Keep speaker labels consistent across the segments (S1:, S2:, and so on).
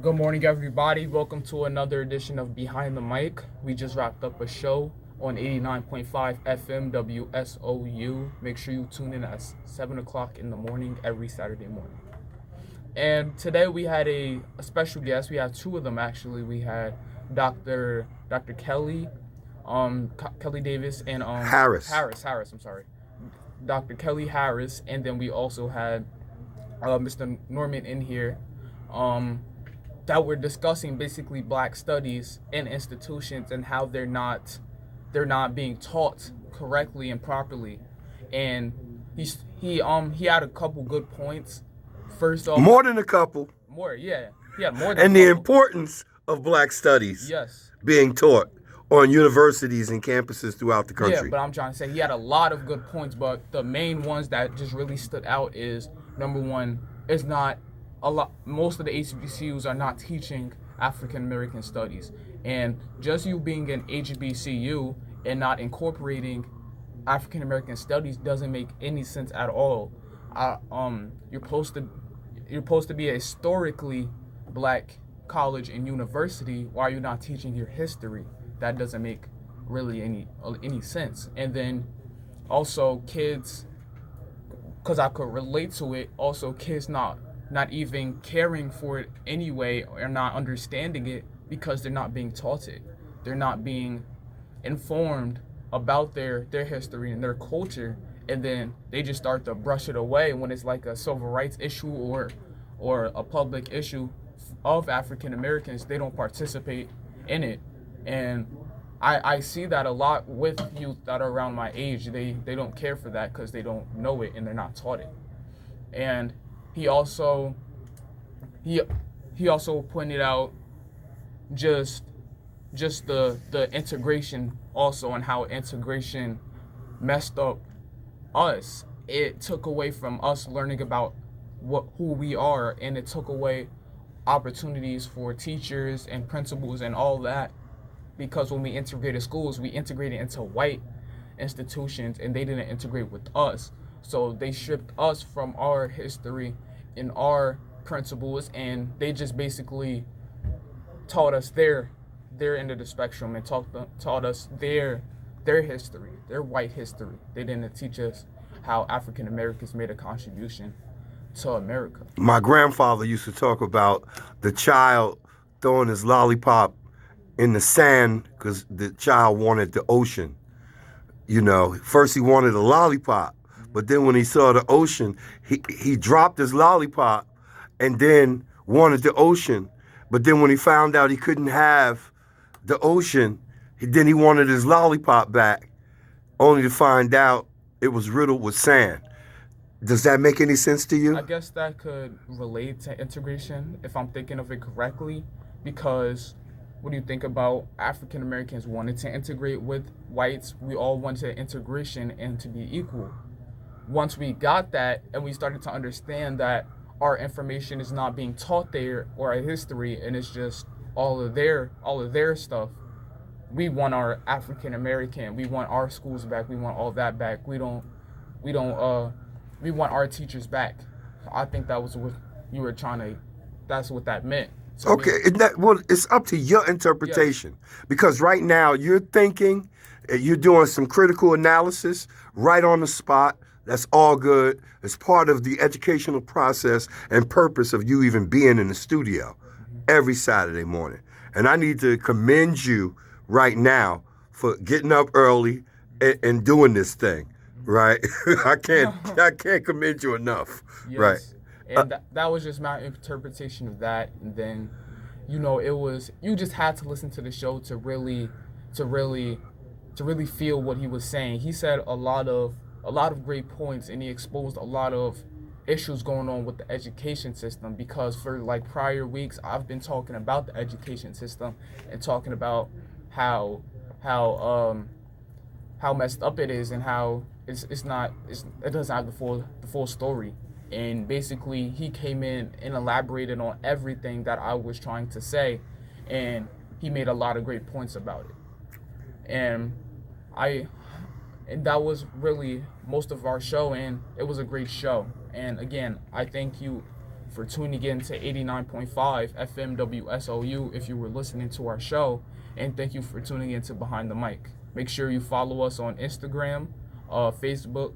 S1: Good morning, everybody. Welcome to another edition of Behind the Mic. We just wrapped up a show on 89.5 FM WSOU. Make sure you tune in at 7 o'clock in the morning every Saturday morning. And today we had a special guest. We had two of them, actually. We had Dr. Kelly, Kelly Davis, and Harris, I'm sorry. Dr. Kelly Harris, and then we also had Mr. Norman in here. That we're discussing basically black studies in institutions and how they're not being taught correctly and properly. And he had a couple good points. First off,
S2: More than a couple.
S1: more, yeah, he had more than
S2: And
S1: a
S2: the
S1: couple.
S2: importance of black studies
S1: Yes.
S2: being taught on universities and campuses throughout the
S1: Yeah,
S2: country.
S1: but I'm trying to say he had a lot of good points, but the main ones that just really stood out is number one, it's not a lot. Most of the HBCUs are not teaching African American studies, and just you being an HBCU and not incorporating African American studies doesn't make any sense at all. You're supposed to be a historically black college and university. Why are you not teaching your history? That doesn't make really any sense. And then also kids, because I could relate to it. Also, kids not even caring for it anyway or not understanding it because they're not being taught it. They're not being informed about their history and their culture, and then they just start to brush it away when it's like a civil rights issue or a public issue of African Americans. They don't participate in it, and I see that a lot with youth that are around my age. They don't care for that because they don't know it and they're not taught it. And he also he he also pointed out just the integration also, and how integration messed up us. It took away from us learning about who we are, and it took away opportunities for teachers and principals and all that, because when we integrated schools, we integrated into white institutions and they didn't integrate with us. So they stripped us from our history and our principles, and they just basically taught us their end of the spectrum, and taught us their history, their white history. They didn't teach us how African Americans made a contribution to America.
S2: My grandfather used to talk about the child throwing his lollipop in the sand because the child wanted the ocean. You know, first he wanted a lollipop, but then when he saw the ocean, he dropped his lollipop and then wanted the ocean. But then when he found out he couldn't have the ocean, then he wanted his lollipop back, only to find out it was riddled with sand. Does that make any sense to
S1: I
S2: you?
S1: guess that could relate to integration if I'm thinking of it correctly, because what do you think about African Americans wanted to integrate with whites? We all wanted integration and to be equal. Once we got that and we started to understand that our information is not being taught there, or our history, and it's just all of their stuff, we want our African American, we want our schools back, we want all that back. We don't we want our teachers back. I think that was what you were trying to that's what that meant to me.
S2: Okay, well, it's up to your
S1: Yes.
S2: interpretation because right now you're thinking, you're doing some critical analysis right on the spot. That's all good. It's part of the educational process and purpose of you even being in the studio every Saturday morning. And I need to commend you right now for getting up early and doing this thing, right? I can't commend you enough, right?
S1: Yes. And that was just my interpretation of that. And then, it was, you just had to listen to the show to really, to really feel what he was saying. He said a lot of great points, and he exposed a lot of issues going on with the education system, because for like prior weeks I've been talking about the education system and talking about how how messed up it is, and how it doesn't have the full story. And basically he came in and elaborated on everything that I was trying to say, and he made a lot of great points about it. And I and that was really most of our show, and it was a great show. And again, I thank you for tuning in to 89.5 FM WSOU if you were listening to our show. And thank you for tuning in to Behind the Mic. Make sure you follow us on Instagram, Facebook,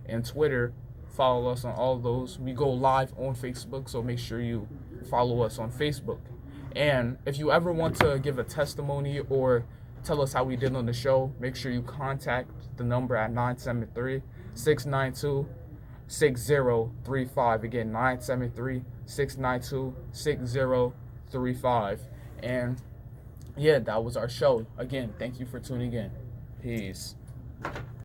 S1: and Twitter. Follow us on all of those. We go live on Facebook, so make sure you follow us on Facebook. And if you ever want to give a testimony or tell us how we did on the show, make sure you contact the number at 973-692-6035. Again, 973-692-6035. And yeah, that was our show. Again, thank you for tuning in. Peace.